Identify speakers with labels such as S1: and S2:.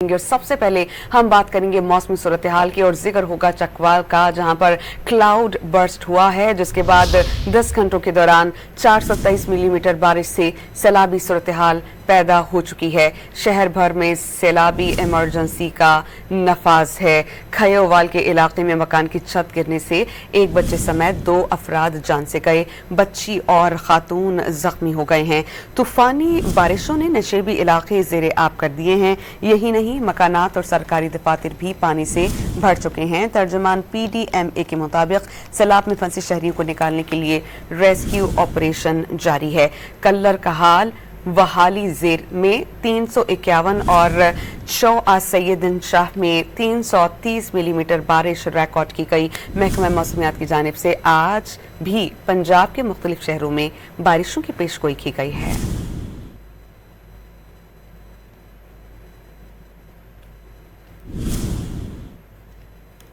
S1: और सबसे पहले हम बात करेंगे मौसमी सूरत-ए-हाल की और जिक्र होगा चकवाल का, जहां पर क्लाउड बर्स्ट हुआ है, जिसके बाद 10 घंटों के दौरान 423 मिलीमीटर बारिश से सैलाबी सूरत-ए-हाल पैदा हो चुकी है। शहर भर में सैलाबी इमरजेंसी का नफाज है। खयोवाल के इलाके में मकान की छत गिरने से एक बच्चे समेत 2 अफराद जान से गए। बच्ची और खातून जख्मी हो गए हैं। तूफानी बारिशों ने नशेबी इलाके ज़ेरे आब कर दिए हैं। यही नहीं, मकानात और सरकारी दफातर भी पानी से भर चुके हैं। तर्जुमान PDMA के मुताबिक सैलाब में फंसे शहरियों को निकालने के लिए रेस्क्यू ऑपरेशन जारी है। कल्लर का हाल वहाली ज़ेर में 351 और शौआ सैयदन शाह में 330 मिलीमीटर बारिश रिकॉर्ड की गई। महकमा मौसमियात की जानिब से आज भी पंजाब के मुख्तलिफ शहरों में बारिशों की पेशगोई की गई है।